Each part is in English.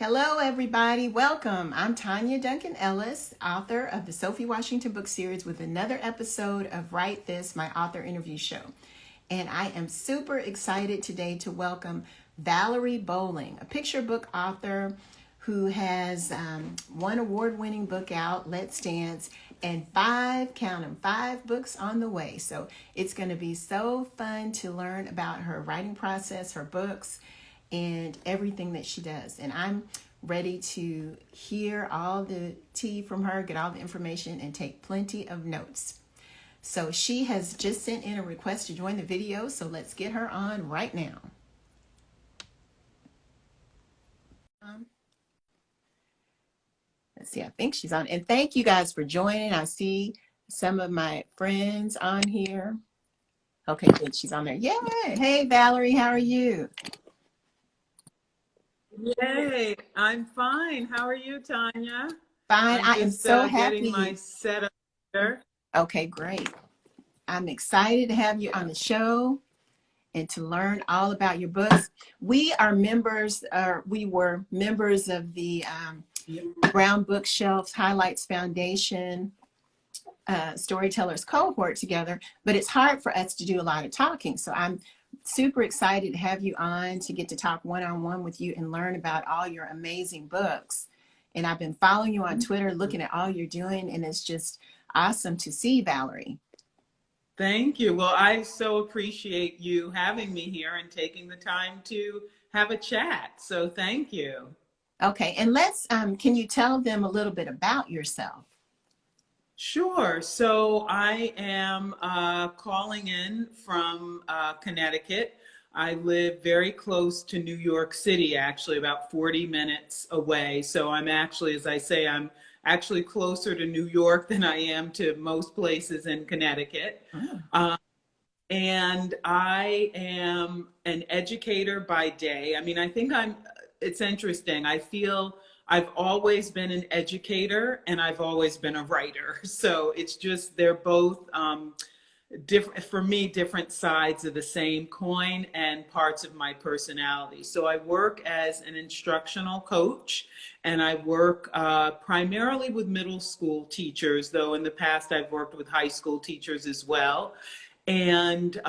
Hello, everybody. Welcome. I'm Tonya Duncan Ellis, author of the Sophie Washington book series, with another episode of Write This, my author interview show. And I am super excited today to welcome Valerie Bolling, a picture book author who has one award-winning book out, Let's Dance, and five books on the way. So it's going to be so fun to learn about her writing process, her books, and everything that she does. And I'm ready to hear all the tea from her, get all the information, and take plenty of notes. So she has just sent in a request to join the video, so let's get her on right now. Let's see, I think she's on. And thank you guys for joining. I see some of my friends on here. Okay, good, she's on there. Yay! Hey, Valerie, how are you? Yay, I'm fine. How are you, Tonya? Fine, I am so happy. Getting my setup here. Okay, great. I'm excited to have you on the show and to learn all about your books. We are members, we were members of the Brown Bookshelf Highlights Foundation Storytellers cohort together, but it's hard for us to do a lot of talking. So I'm super excited to have you on to get to talk one-on-one with you and learn about all your amazing books. And I've been following you on Twitter, looking at all you're doing, and it's just awesome to see, Valerie. Thank you. Well, I so appreciate you having me here and taking the time to have a chat. So thank you. Okay, and let's, can you tell them a little bit about yourself? Sure. So I am calling in from Connecticut. I live very close to New York City, actually about 40 minutes away. So I'm actually, as I say, I'm actually closer to New York than I am to most places in Connecticut. Oh. And I am an educator by day. I mean, I think it's interesting. I feel I've always been an educator and I've always been a writer. So it's just, they're both different, for me, different sides of the same coin and parts of my personality. So I work as an instructional coach, and I work primarily with middle school teachers, though in the past I've worked with high school teachers as well. And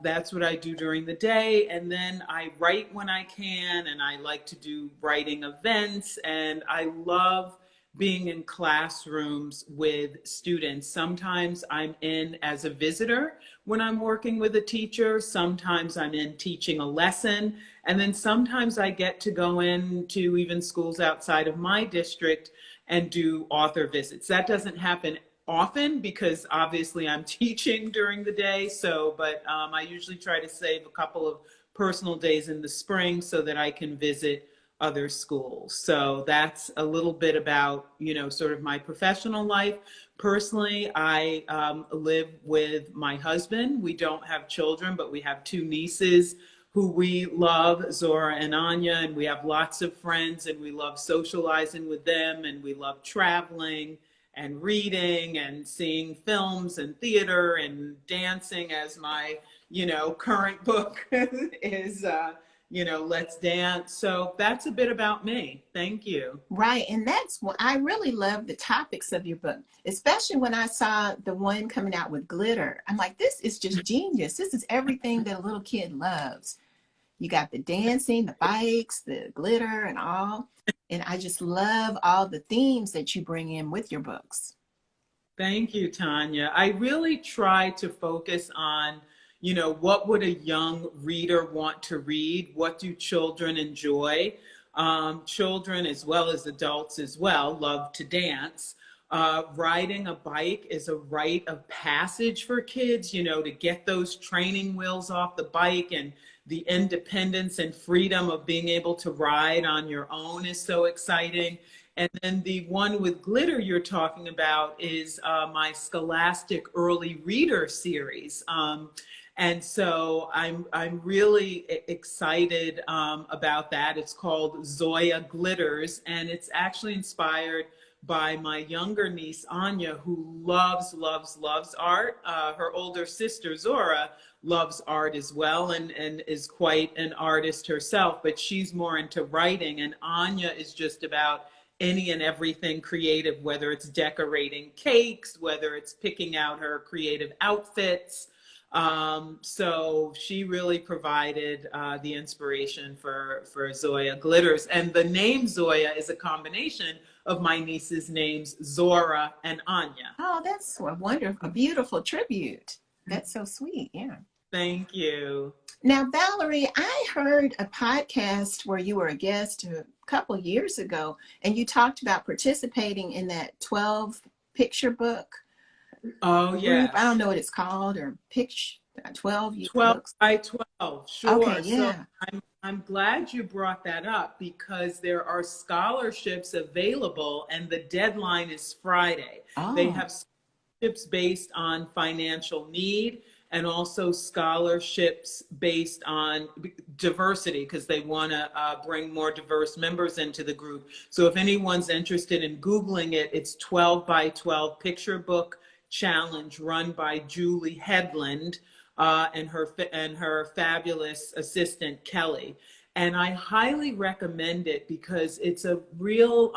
that's what I do during the day. And then I write when I can, and I like to do writing events, and I love being in classrooms with students. Sometimes I'm in as a visitor when I'm working with a teacher. Sometimes I'm in teaching a lesson. And then sometimes I get to go into even schools outside of my district and do author visits. That doesn't happen often because obviously I'm teaching during the day. But I usually try to save a couple of personal days in the spring so that I can visit other schools. So that's a little bit about, sort of my professional life. Personally, I live with my husband. We don't have children, but we have two nieces who we love, Zora and Anya, and we have lots of friends, and we love socializing with them, and we love traveling and reading and seeing films and theater and dancing, as my, current book is, Let's Dance. So that's a bit about me. Thank you. Right. And that's what I really love, the topics of your book, especially when I saw the one coming out with glitter. I'm like, this is just genius. This is everything that a little kid loves. You got the dancing, the bikes, the glitter and all. And I just love all the themes that you bring in with your books. Thank you, Tonya. I really try to focus on what would a young reader want to read? What do children enjoy? Children, as well as adults as well, love to dance. Riding a bike is a rite of passage for kids, to get those training wheels off the bike, and the independence and freedom of being able to ride on your own is so exciting. And then the one with glitter you're talking about is my Scholastic Early Reader series. And so I'm really excited about that. It's called Zoya Glitters, and it's actually inspired by my younger niece, Anya, who loves, loves, loves art. Her older sister, Zora, loves art as well and is quite an artist herself, but she's more into writing. And Anya is just about any and everything creative, whether it's decorating cakes, whether it's picking out her creative outfits. So she really provided the inspiration for Zoya Glitters. And the name Zoya is a combination of my niece's names, Zora and Anya. Oh, that's a wonderful, a beautiful tribute. That's so sweet. Yeah. Thank you. Now, Valerie, I heard a podcast where you were a guest a couple years ago, and you talked about participating in that 12 picture book Oh, group. I yes. don't know what it's called, or picture 12 12 books. by 12, sure. Okay, So yeah. I'm glad you brought that up because there are scholarships available and the deadline is Friday. They Oh, have scholarships based on financial need and also scholarships based on diversity because they want to bring more diverse members into the group. So if anyone's interested in Googling it, it's 12 by 12 picture book challenge run by Julie Headland and her fabulous assistant Kelly. And I highly recommend it because it's a real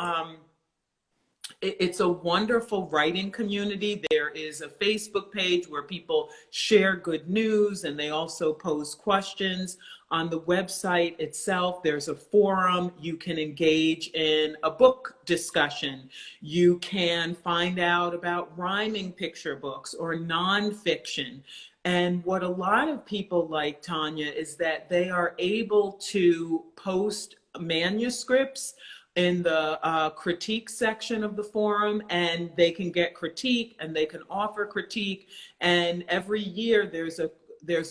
it's a wonderful writing community. There is a Facebook page where people share good news and they also pose questions. On the website itself, there's a forum. You can engage in a book discussion. You can find out about rhyming picture books or nonfiction. And what a lot of people like, Tonya, is that they are able to post manuscripts in the critique section of the forum, and they can get critique and they can offer critique. And every year there's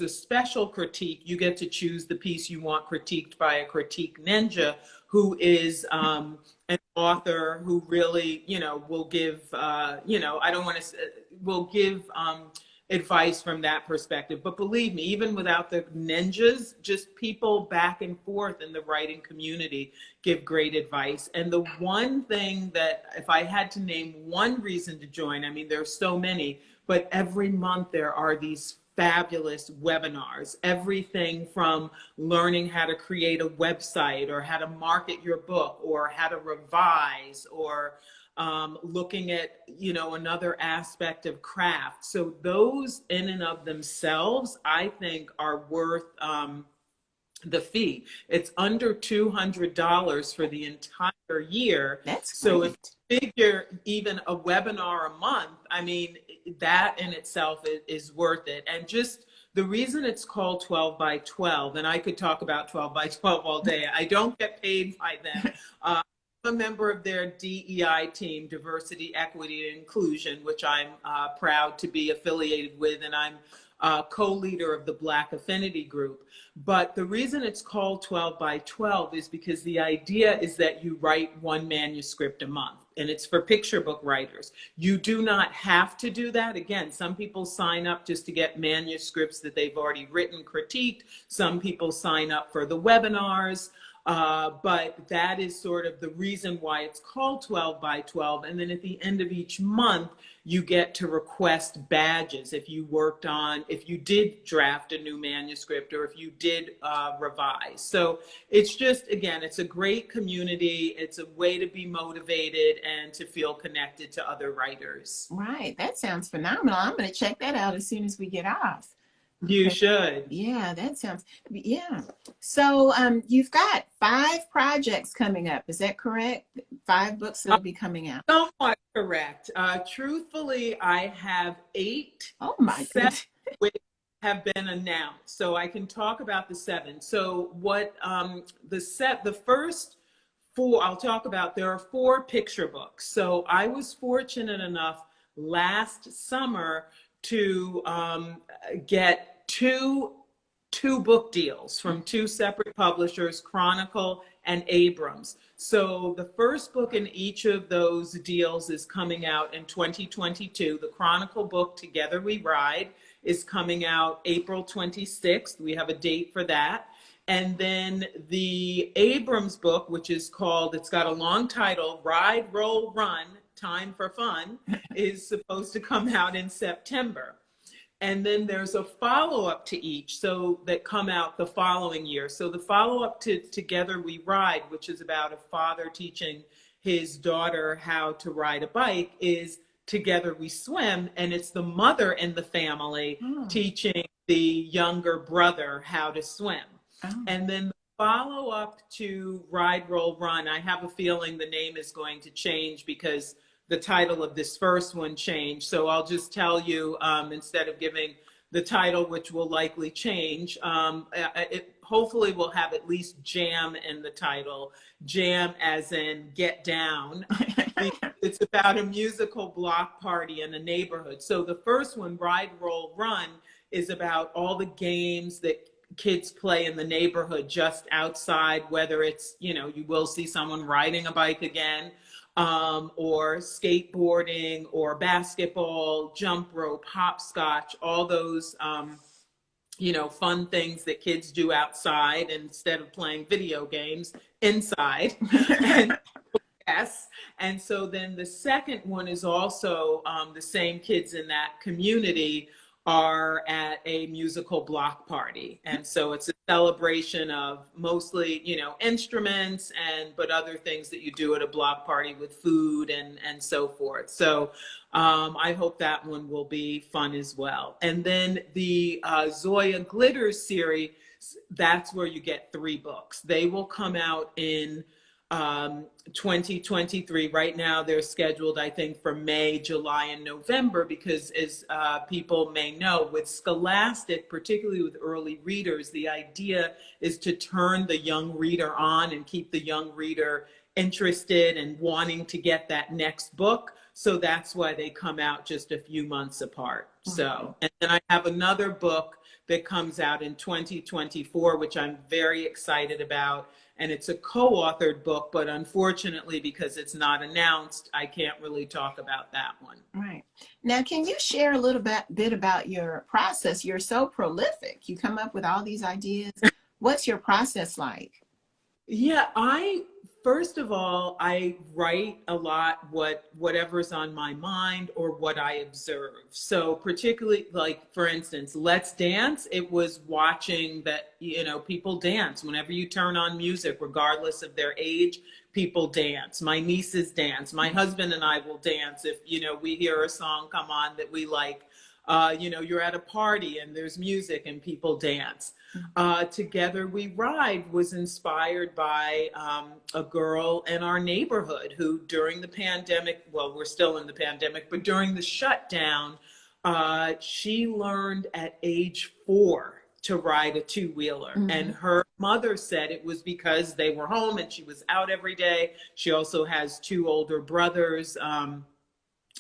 a special critique. You get to choose the piece you want critiqued by a critique ninja who is an author who really, will give, I don't want to, will give advice from that perspective. But believe me, even without the ninjas, just people back and forth in the writing community give great advice. And the one thing that, if I had to name one reason to join, I mean, there's so many, but every month there are these fabulous webinars, everything from learning how to create a website or how to market your book or how to revise or looking at, another aspect of craft. So those in and of themselves, I think are worth the fee. It's under $200 for the entire year. that's So great. if you figure even a webinar a month, I mean, that in itself is worth it. And just the reason it's called 12 by 12, and I could talk about 12 by 12 all day. I don't get paid by them. I'm a member of their DEI team, Diversity, Equity, and Inclusion, which I'm proud to be affiliated with, and I'm co-leader of the Black Affinity Group. But the reason it's called 12 by 12 is because the idea is that you write one manuscript a month, and it's for picture book writers. You do not have to do that. Again, some people sign up just to get manuscripts that they've already written, critiqued. Some people sign up for the webinars. But that is sort of the reason why it's called 12 by 12. And then at the end of each month, you get to request badges if you did draft a new manuscript or if you did revise. So it's just, again, it's a great community. It's a way to be motivated and to feel connected to other writers. Right. That sounds phenomenal. I'm going to check that out as soon as we get off. You should. Yeah, that sounds, yeah. So you've got 5 projects coming up. Is that correct? 5 books that'll be coming out. Somewhat correct. Truthfully, I have 8. Oh my 7 goodness. which have been announced. So I can talk about the 7. So what the first 4 I'll talk about, there are 4 picture books. So I was fortunate enough last summer to get two book deals from 2 separate publishers, Chronicle and Abrams. So the first book in each of those deals is coming out in 2022. The Chronicle book, Together We Ride, is coming out April 26th. We have a date for that. And then the Abrams book, which is called, it's got a long title, Ride, Roll, Run, Time for Fun, is supposed to come out in September. And then there's a follow-up to each, so that come out the following year. So the follow-up to Together We Ride, which is about a father teaching his daughter how to ride a bike, is Together We Swim, and it's the mother in the family teaching the younger brother how to swim. And then the follow-up to Ride, Roll, Run, I have a feeling the name is going to change because the title of this first one changed. So I'll just tell you, instead of giving the title, which will likely change, it hopefully will have at least jam in the title. Jam as in get down. It's about a musical block party in a neighborhood. So the first one, Ride, Roll, Run, is about all the games that kids play in the neighborhood just outside, whether it's, you will see someone riding a bike again, or skateboarding or basketball, jump rope, hopscotch, all those, fun things that kids do outside instead of playing video games inside. And, yes. And so then the second one is also the same kids in that community are at a musical block party. And so it's a celebration of mostly, instruments but other things that you do at a block party with food and so forth. So I hope that one will be fun as well. And then the Zoya Glitters series, that's where you get 3 books. They will come out in 2023. Right now they're scheduled, I think, for May, July, and November, because as people may know, with Scholastic, particularly with early readers, the idea is to turn the young reader on and keep the young reader interested and wanting to get that next book. So that's why they come out just a few months apart. So, and then I have another book that comes out in 2024, which I'm very excited about. And it's a co-authored book, but unfortunately, because it's not announced, I can't really talk about that one. Right. Now, can you share a little bit about your process? You're so prolific. You come up with all these ideas. What's your process like? Yeah, first of all, I write a lot whatever's on my mind or what I observe. So particularly, like, for instance, Let's Dance, it was watching that, people dance. Whenever you turn on music, regardless of their age, people dance. My nieces dance. My husband and I will dance if, we hear a song come on that we like. You're at a party and there's music and people dance. Together We Ride was inspired by a girl in our neighborhood who, during the pandemic, well, we're still in the pandemic, but during the shutdown, she learned at age 4 to ride a 2-wheeler. And her mother said it was because they were home and she was out every day. She also has 2 older brothers,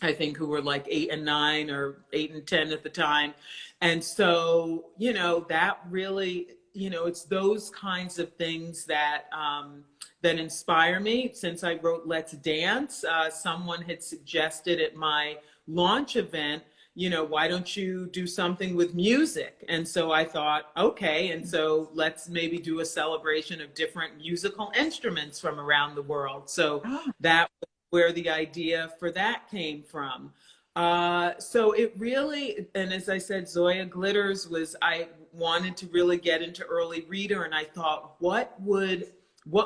I think, who were like 8 and 9 or 8 and 10 at the time. And so, that really, it's those kinds of things that, that inspire me. Since I wrote Let's Dance, someone had suggested at my launch event, why don't you do something with music? And so I thought, okay, and so let's maybe do a celebration of different musical instruments from around the world. So that was where the idea for that came from. So it really, and as I said, Zoya Glitters was, I wanted to really get into early reader, and I thought, what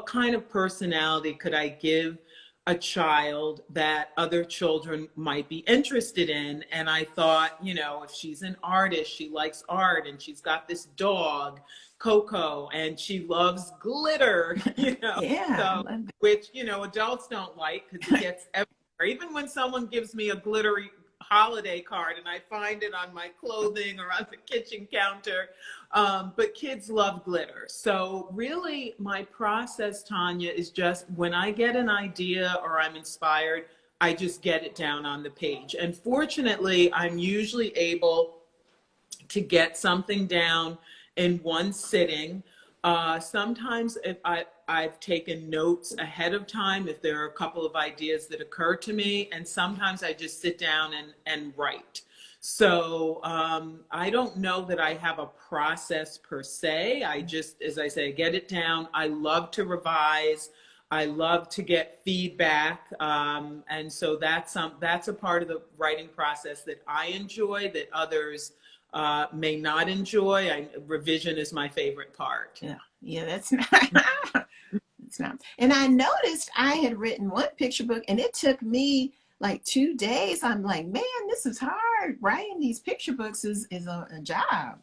kind of personality could I give a child that other children might be interested in? And I thought, if she's an artist, she likes art, and she's got this dog, Coco, and she loves glitter, Yeah, so, which, adults don't like because it gets everywhere. Even when someone gives me a glittery holiday card and I find it on my clothing or on the kitchen counter, but kids love glitter. So really my process, Tonya, is just when I get an idea or I'm inspired, I just get it down on the page. And fortunately, I'm usually able to get something down in one sitting. Sometimes if I've taken notes ahead of time if there are a couple of ideas that occur to me, and sometimes I just sit down and write. So I don't know that I have a process per se. I just, as I say, get it down. I love to revise. I love to get feedback. And so that's a part of the writing process that I enjoy that others may not enjoy. Revision is my favorite part. Yeah, yeah, that's not. It's not. And I noticed I had written one picture book, and it took me like 2 days. I'm like, man, this is hard. Writing these picture books is a job.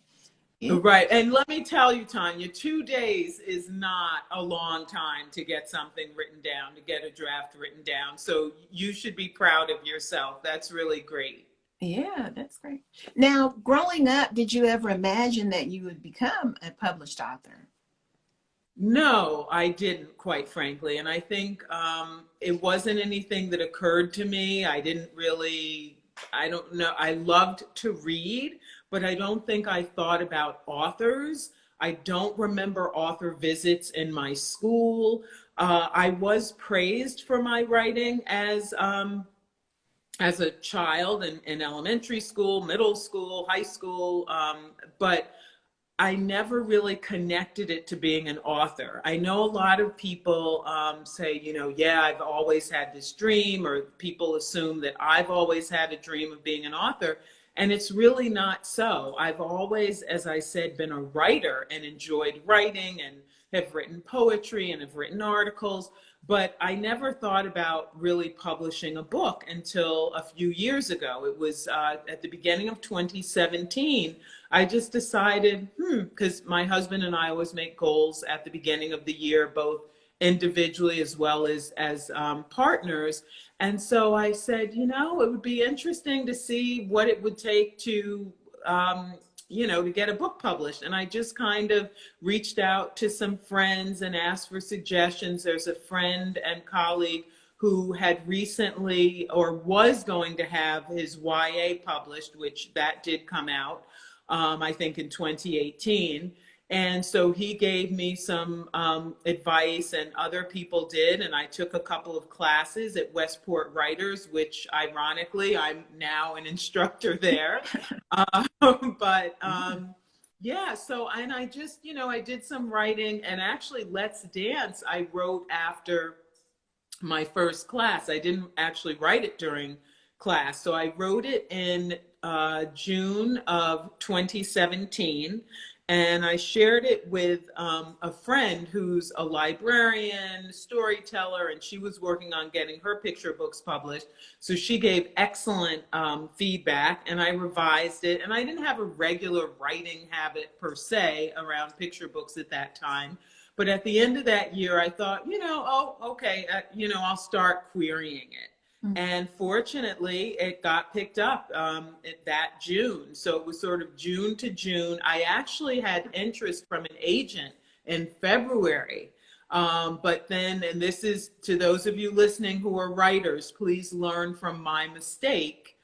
It, Right. And let me tell you, Tonya, 2 days is not a long time to get something written down, to get a draft written down. So you should be proud of yourself. That's really great. yeah, that's great. Now, growing up, did you ever imagine that you would become a published author? No, I didn't, quite frankly. And I think it wasn't anything that occurred to me. I didn't really, I don't know. I loved to read, but I don't think I thought about authors. I don't remember author visits in my school. I was praised for my writing as a child in elementary school, middle school, high school, but I never really connected it to being an author. I know a lot of people say, yeah, I've always had this dream, or people assume that I've always had a dream of being an author. And it's really not so. I've always, as I said, been a writer and enjoyed writing and have written poetry and have written articles. But I never thought about really publishing a book until a few years ago. It was at the beginning of 2017. I just decided, because my husband and I always make goals at the beginning of the year, both individually as well as partners. And so I said, it would be interesting to see what it would take to to get a book published. And I just kind of reached out to some friends and asked for suggestions. There's a friend and colleague who had recently or was going to have his YA published, which that did come out, I think in 2018. And so he gave me some advice, and other people did. And I took a couple of classes at Westport Writers, which ironically, I'm now an instructor there. Yeah, so, and I just, I did some writing, and actually Let's Dance, I wrote after my first class. I didn't actually write it during class. So I wrote it in June of 2017. And I shared it with a friend who's a librarian, storyteller, and she was working on getting her picture books published. So she gave excellent feedback, and I revised it. And I didn't have a regular writing habit per se around picture books at that time. But at the end of that year, I thought, okay, I'll start querying it. And fortunately, it got picked up that June. So it was sort of June to June. I actually had interest from an agent in February. But then, and this is to those of you listening who are writers, please learn from my mistake.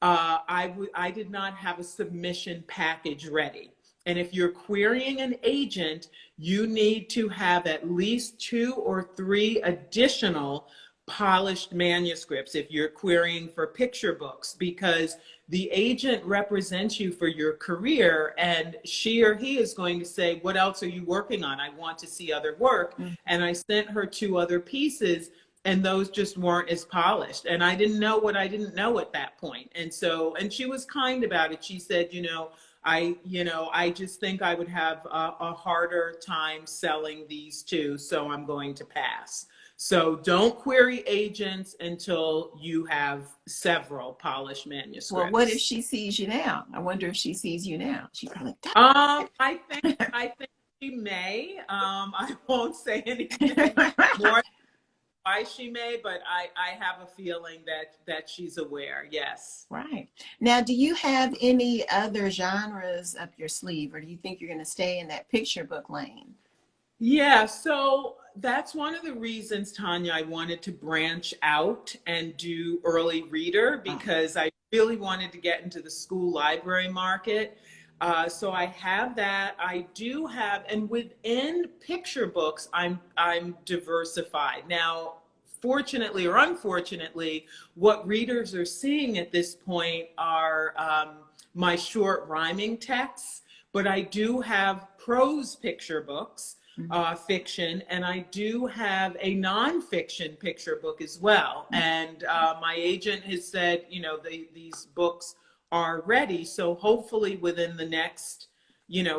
I did not have a submission package ready. And if you're querying an agent, you need to have at least 2 or 3 additional polished manuscripts if you're querying for picture books, because the agent represents you for your career, and she or he is going to say, what else are you working on? I want to see other work. And I sent her 2 other pieces, and those just weren't as polished. And I didn't know what I didn't know at that point. And so, and she was kind about it. She said, I just think I would have a harder time selling these 2, so I'm going to pass. So don't query agents until you have several polished manuscripts. Well, what if she sees you now? I wonder if she sees you now. She's probably like, I think she may. I won't say anything more why she may, but I have a feeling that she's aware. Yes. Right. Now, do you have any other genres up your sleeve, or do you think you're going to stay in that picture book lane? Yeah, so that's one of the reasons, Tonya, I wanted to branch out and do early reader, because I really wanted to get into the school library market. So I have that. I do have, and within picture books, I'm diversified. Now, fortunately or unfortunately, what readers are seeing at this point are my short rhyming texts, but I do have prose picture books. fiction, and I do have a nonfiction picture book as well. And my agent has said, these books are ready. So hopefully within the next,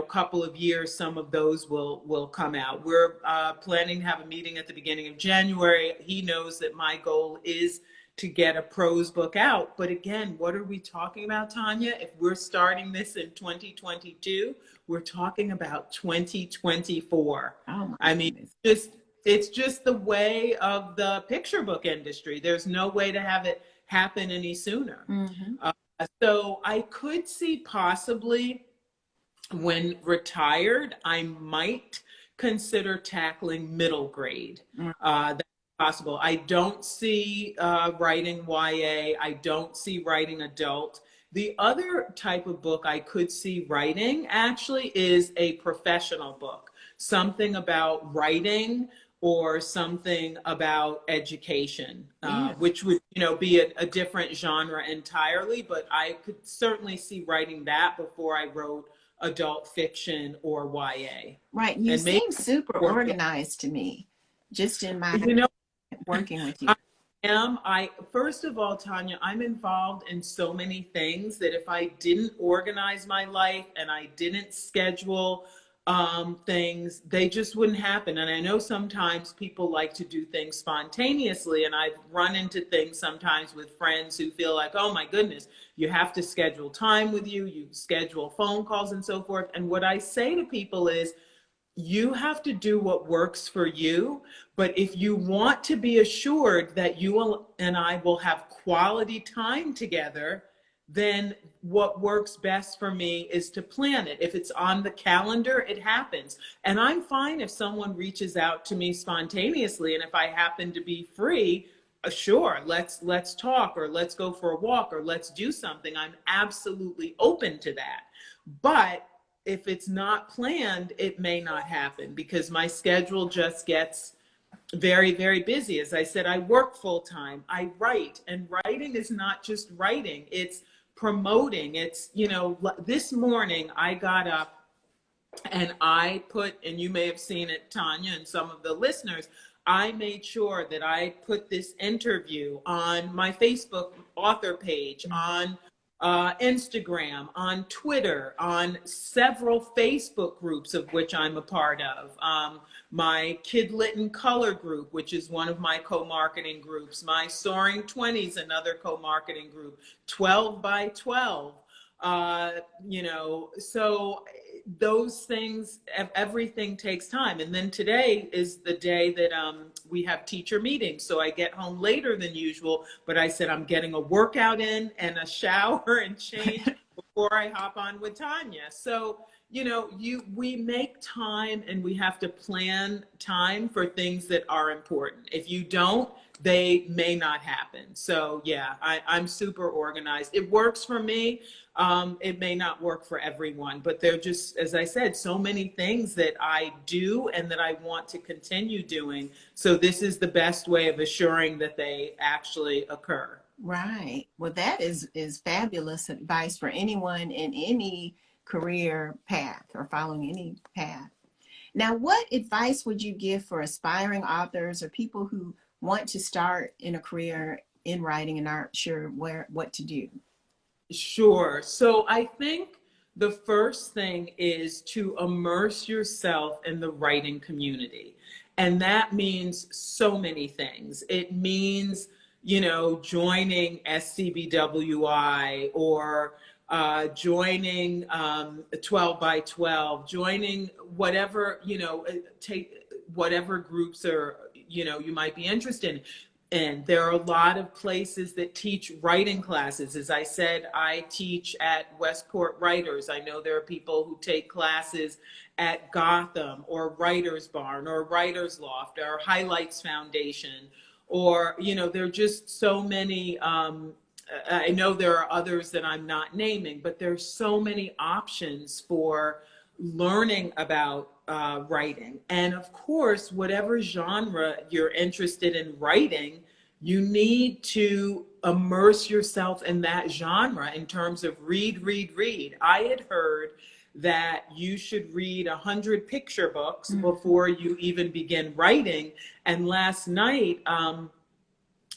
couple of years, some of those will come out. We're planning to have a meeting at the beginning of January. He knows that my goal is to get a prose book out. But again, what are we talking about, Tonya? If we're starting this in 2022, we're talking about 2024. Oh my I mean, it's just the way of the picture book industry. There's no way to have it happen any sooner. So I could see possibly when retired, I might consider tackling middle grade. That's possible. I don't see writing YA. I don't see writing adult. The other type of book I could see writing actually is a professional book, something about writing or something about education, which would, be a different genre entirely, but I could certainly see writing that before I wrote adult fiction or YA. Right. You seem super organized to me, just in my working with you. First of all, Tonya, I'm involved in so many things that if I didn't organize my life and I didn't schedule things, they just wouldn't happen. And I know sometimes people like to do things spontaneously, and I've run into things sometimes with friends who feel like, oh my goodness, you have to schedule time with you schedule phone calls and so forth. And what I say to people is, you have to do what works for you. But if you want to be assured that you and I will have quality time together, then what works best for me is to plan it. If it's on the calendar, it happens. And I'm fine if someone reaches out to me spontaneously, and if I happen to be free, sure, let's talk, or let's go for a walk, or let's do something. I'm absolutely open to that. But if it's not planned, it may not happen because my schedule just gets very, very busy. As I said, I work full time. I write, and writing is not just writing. It's promoting. It's, this morning I got up and I put, and you may have seen it, Tonya, and some of the listeners, I made sure that I put this interview on my Facebook author page, on Instagram, on Twitter, on several Facebook groups of which I'm a part of. My Kid Lit in Color group, which is one of my co-marketing groups. My Soaring 20s, another co-marketing group. 12 by 12. So those things, everything takes time. And then today is the day that we have teacher meetings. So I get home later than usual, but I said I'm getting a workout in and a shower and change before I hop on with Tonya. So, we make time, and we have to plan time for things that are important. If you don't, they may not happen. So yeah, I'm super organized. It works for me. It may not work for everyone, but there are just, as I said, so many things that I do and that I want to continue doing. So this is the best way of assuring that they actually occur. Right. Well, that is fabulous advice for anyone in any career path or following any path. Now, what advice would you give for aspiring authors or people who want to start in a career in writing and aren't sure what to do? Sure. So I think the first thing is to immerse yourself in the writing community. And that means so many things. It means, joining SCBWI or joining 12 by 12, joining whatever, take whatever groups are, you might be interested in. And there are a lot of places that teach writing classes. As I said, I teach at Westport Writers. I know there are people who take classes at Gotham or Writers Barn or Writers Loft or Highlights Foundation, or, there are just so many, I know there are others that I'm not naming, but there's so many options for learning about writing. And of course, whatever genre you're interested in writing, you need to immerse yourself in that genre in terms of read. I had heard that you should read 100 picture books before you even begin writing. And last night,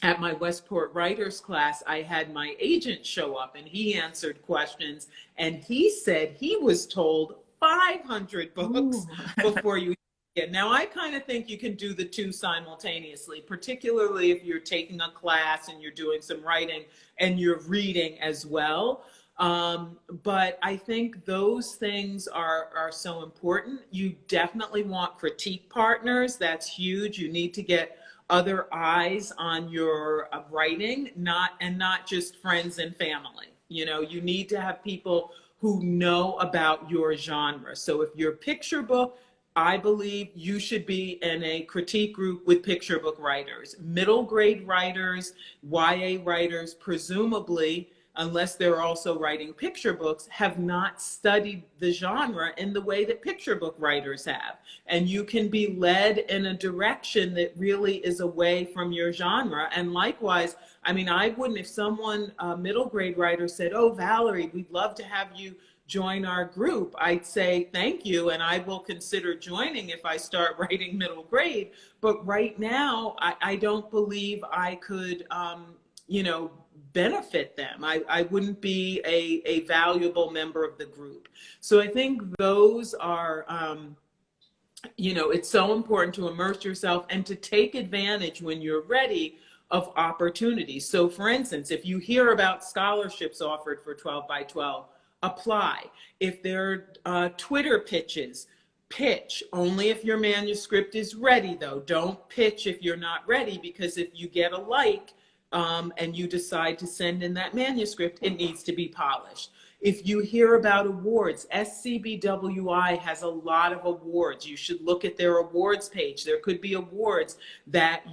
at my Westport Writers class, I had my agent show up and he answered questions. And he said he was told 500 books before you get. Now, I kind of think you can do the two simultaneously, particularly if you're taking a class and you're doing some writing and you're reading as well. But I think those things are so important. You definitely want critique partners. That's huge. You need to get other eyes on your writing, not just friends and family. You know, you need to have people who know about your genre. So if you're picture book, I believe you should be in a critique group with picture book writers, middle grade writers, YA writers, presumably, unless they're also writing picture books, have not studied the genre in the way that picture book writers have. And you can be led in a direction that really is away from your genre. And likewise, I mean, I wouldn't, if someone, a middle grade writer said, "Oh, Valerie, we'd love to have you join our group," I'd say thank you, and I will consider joining if I start writing middle grade. But right now, I don't believe I could, you know, benefit them. I wouldn't be a valuable member of the group. So I think those are, you know, it's so important to immerse yourself and to take advantage when you're ready of opportunities. So for instance, if you hear about scholarships offered for 12 by 12, apply. If there are Twitter pitches, pitch. Only if your manuscript is ready, though. Don't pitch if you're not ready, because if you get a like and you decide to send in that manuscript, it needs to be polished. If you hear about awards, SCBWI has a lot of awards. You should look at their awards page. There could be awards that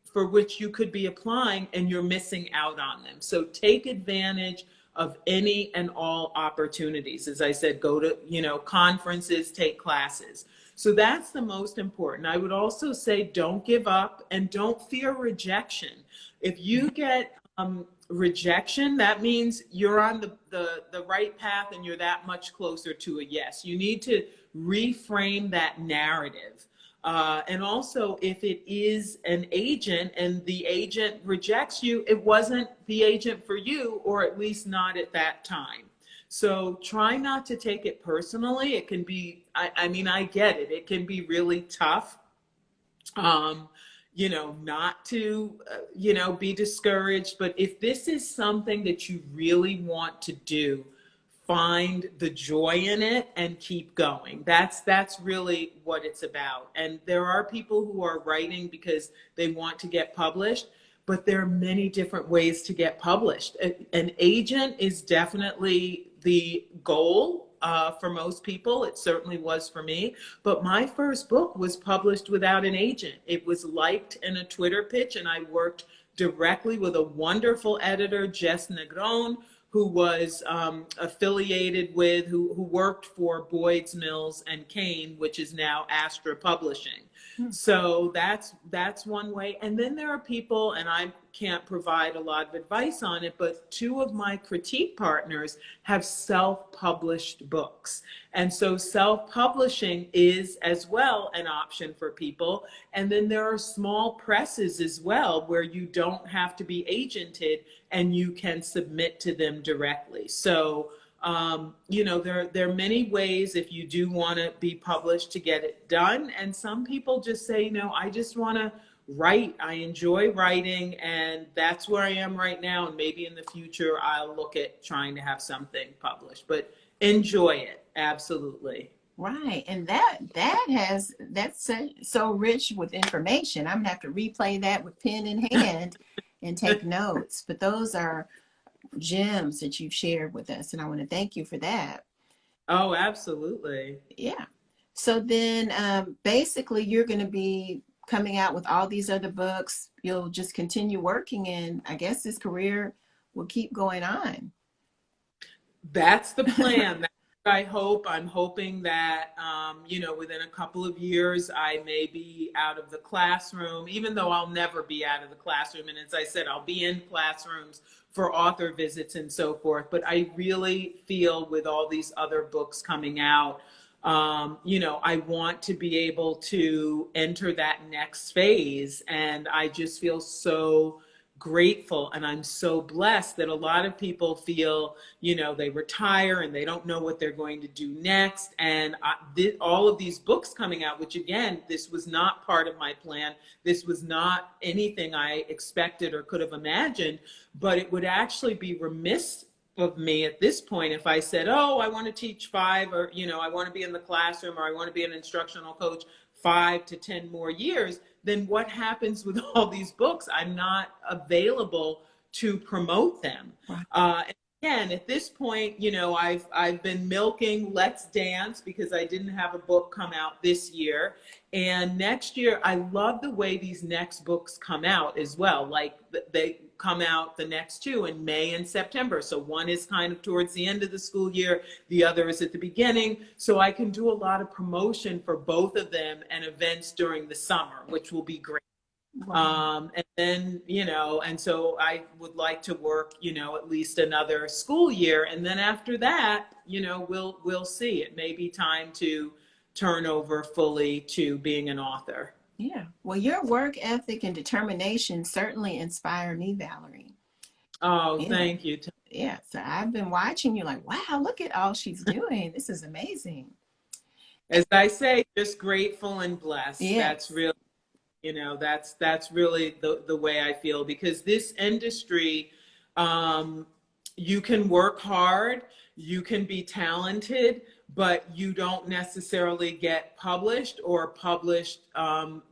for which you could be applying and you're missing out on them. So take advantage of any and all opportunities. As I said, go to, you know, conferences, take classes. So that's the most important. I would also say don't give up and don't fear rejection. If you get rejection, that means you're on the right path and you're that much closer to a yes. You need to reframe that narrative. And also, if it is an agent and the agent rejects you, it wasn't the agent for you, or at least not at that time. So try not to take it personally. It can be, I mean, I get it. It can be really tough, you know, not to, you know, be discouraged. But if this is something that you really want to do, find the joy in it and keep going. That's really what it's about. And there are people who are writing because they want to get published, but there are many different ways to get published. An agent is definitely the goal for most people. It certainly was for me. But my first book was published without an agent. It was liked in a Twitter pitch, and I worked directly with a wonderful editor, Jess Negron, who was affiliated with, who worked for Boyd's Mills and Kane, which is now Astra Publishing. So that's one way. And then there are people, and I can't provide a lot of advice on it, but two of my critique partners have self-published books. And so self-publishing is as well an option for people. And then there are small presses as well, where you don't have to be agented and you can submit to them directly. So you know, there are many ways, if you do want to be published, to get it done. And some people just say, you know, I just want to write. I enjoy writing, and that's where I am right now. And maybe in the future, I'll look at trying to have something published. But enjoy it, absolutely. Right, and that's so rich with information. I'm gonna have to replay that with pen in hand and take notes. But those are gems that you've shared with us, and I want to thank you for that. Oh, absolutely. Yeah. So then, basically, you're going to be coming out with all these other books. You'll just continue working, and I guess this career will keep going on. That's the plan. That's I hope. I'm hoping that, within a couple of years, I may be out of the classroom, even though I'll never be out of the classroom. And as I said, I'll be in classrooms for author visits and so forth. But I really feel with all these other books coming out, I want to be able to enter that next phase. And I just feel so grateful, and I'm so blessed that a lot of people feel, they retire and they don't know what they're going to do next. And all of these books coming out, which again, this was not part of my plan. This was not anything I expected or could have imagined, but it would actually be remiss of me at this point if I said, oh, I want to teach 5, or, I want to be in the classroom, or I want to be an instructional coach 5 to 10 more years. Then what happens with all these books? I'm not available to promote them. And again, at this point, I've been milking Let's Dance because I didn't have a book come out this year. And next year, I love the way these next books come out as well. Like they come out, the next 2, in May and September. So one is kind of towards the end of the school year, the other is at the beginning. So I can do a lot of promotion for both of them and events during the summer, which will be great. Wow. And then, and so I would like to work, at least another school year. And then after that, we'll see. It may be time to turn over fully to being an author. Yeah. Well, your work ethic and determination certainly inspire me, Valerie. Oh, thank you. Yeah. So I've been watching you like, wow, look at all she's doing. This is amazing. As I say, just grateful and blessed. Yes. That's really, that's really the way I feel, because this industry, you can work hard, you can be talented, but you don't necessarily get published or published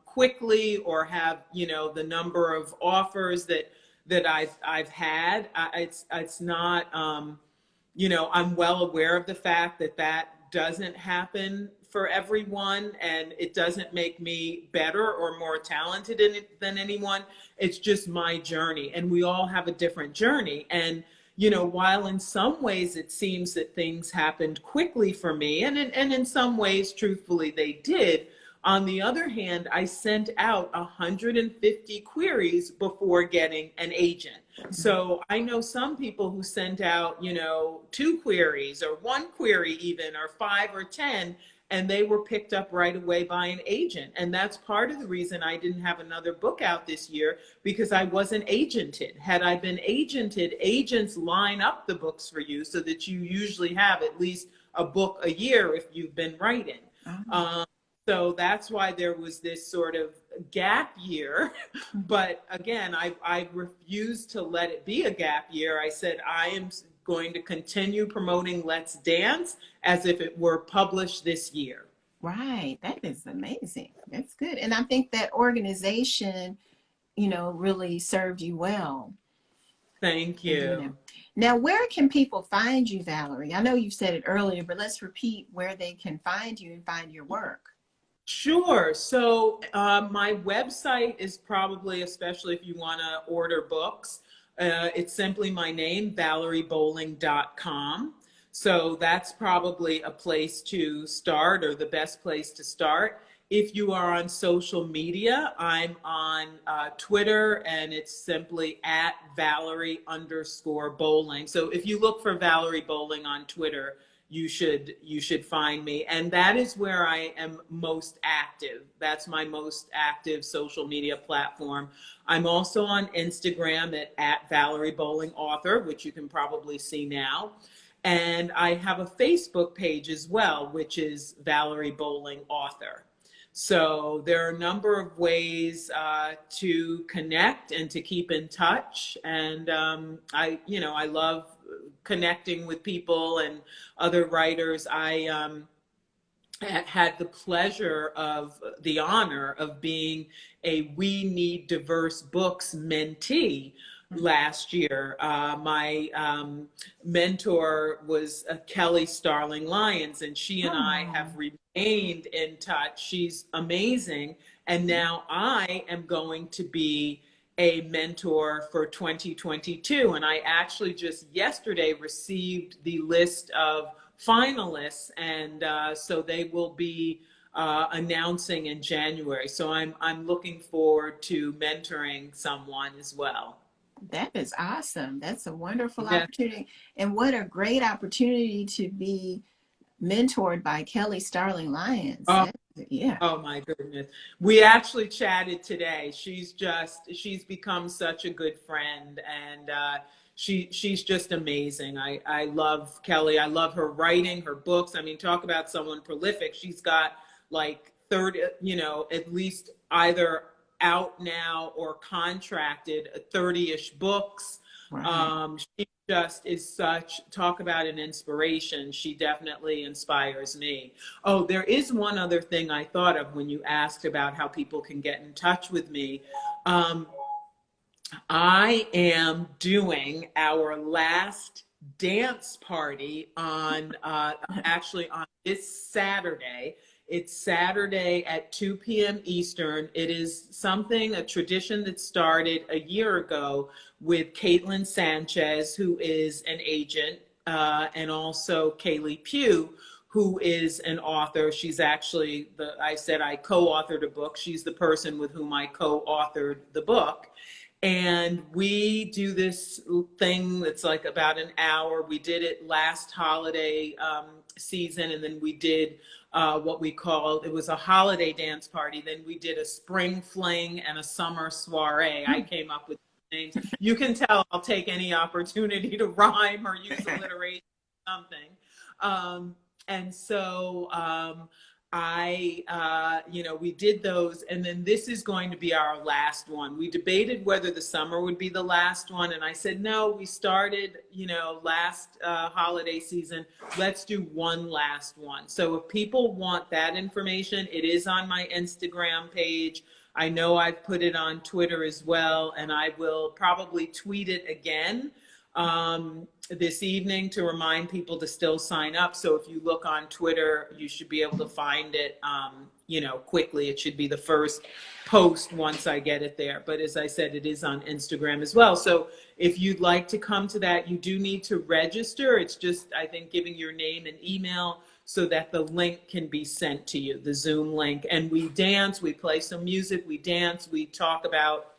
quickly, or have, the number of offers that I've had. It's not, I'm well aware of the fact that doesn't happen for everyone, and it doesn't make me better or more talented than anyone. It's just my journey, and we all have a different journey. And while in some ways it seems that things happened quickly for me, and in some ways, truthfully, they did. On the other hand, I sent out 150 queries before getting an agent. So I know some people who sent out, 2 queries or 1 query even, or 5 or 10, and they were picked up right away by an agent. And that's part of the reason I didn't have another book out this year, because I wasn't agented. Had I been agented, agents line up the books for you so that you usually have at least a book a year if you've been writing. So that's why there was this sort of gap year. But again, I refused to let it be a gap year. I said, I am going to continue promoting Let's Dance as if it were published this year. Right. That is amazing. That's good. And I think that organization, really served you well. Thank you. Now, where can people find you, Valerie? I know you said it earlier, but let's repeat where they can find you and find your work. Sure. So my website is probably, especially if you want to order books, it's simply my name, valeriebolling.com. So that's probably a place to start, or the best place to start. If you are on social media, I'm on Twitter, and it's simply at Valerie_Bolling. So if you look for Valerie Bolling on Twitter, you should find me. And that is where I am most active. That's my most active social media platform. I'm also on Instagram at Valerie Bolling Author, which you can probably see now. And I have a Facebook page as well, which is Valerie Bolling Author. So there are a number of ways to connect and to keep in touch. And I love connecting with people and other writers. I had the pleasure of the honor of being a We Need Diverse Books mentee last year. My mentor was Kelly Starling Lyons, and she and I have remained in touch. She's amazing. And now I am going to be a mentor for 2022. And I actually just yesterday received the list of finalists, and so they will be announcing in January. So I'm looking forward to mentoring someone as well. That is awesome. That's a wonderful Yeah. opportunity. And what a great opportunity to be mentored by Kelly Starling Lyons. Oh, Yeah. oh my goodness. We actually chatted today. She's become such a good friend, and she's just amazing. I love Kelly. I love her writing, her books. I mean, talk about someone prolific. She's got like 30, at least either out now or contracted 30-ish books. Right. She just is such, talk about an inspiration. She definitely inspires me. Oh, there is one other thing I thought of when you asked about how people can get in touch with me. Um, I am doing our last dance party on actually on this Saturday. It's Saturday at 2 p.m. Eastern. It is a tradition that started a year ago with Caitlin Sanchez, who is an agent, and also Kaylee Pugh, who is an author. She's actually I said I co-authored a book. She's the person with whom I co-authored the book. And we do this thing that's like about an hour. We did it last holiday season, and then we did what we called, it was a holiday dance party. Then we did a spring fling and a summer soiree. I came up with names. You can tell I'll take any opportunity to rhyme or use alliteration or something. And so we did those, and then this is going to be our last one. We debated whether the summer would be the last one, and I said, no, we started, last holiday season. Let's do one last one. So if people want that information, it is on my Instagram page. I know I've put it on Twitter as well, and I will probably tweet it again this evening to remind people to still sign up. So if you look on Twitter, you should be able to find it, quickly. It should be the first post once I get it there. But as I said, it is on Instagram as well. So if you'd like to come to that, you do need to register. It's just, I think, giving your name and email so that the link can be sent to you, the Zoom link. And we dance, we play some music, we dance, we talk about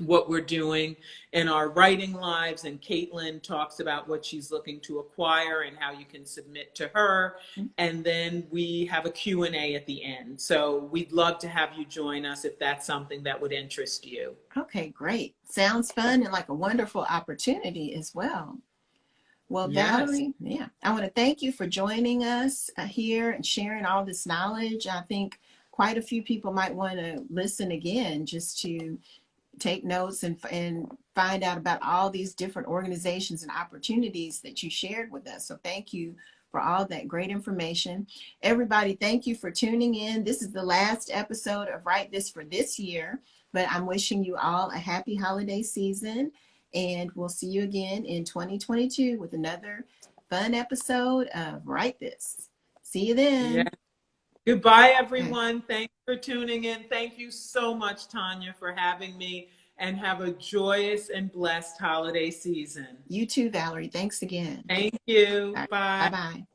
what we're doing in our writing lives, and Caitlin talks about what she's looking to acquire and how you can submit to her, and then we have a Q&A at the end. So we'd love to have you join us if that's something that would interest you. Okay, great. Sounds fun and like a wonderful opportunity as well. Well, Yes. Valerie, I want to thank you for joining us here and sharing all this knowledge. I think quite a few people might want to listen again just to take notes and find out about all these different organizations and opportunities that you shared with us. So thank you for all that great information. Everybody, thank you for tuning in. This is the last episode of Write This for this year, but I'm wishing you all a happy holiday season, and we'll see you again in 2022 with another fun episode of Write This. See you then. Yeah. Goodbye, everyone. Thanks for tuning in. Thank you so much, Tonya, for having me, and have a joyous and blessed holiday season. You too, Valerie. Thanks again. Thank you. Right. Bye. Bye-bye.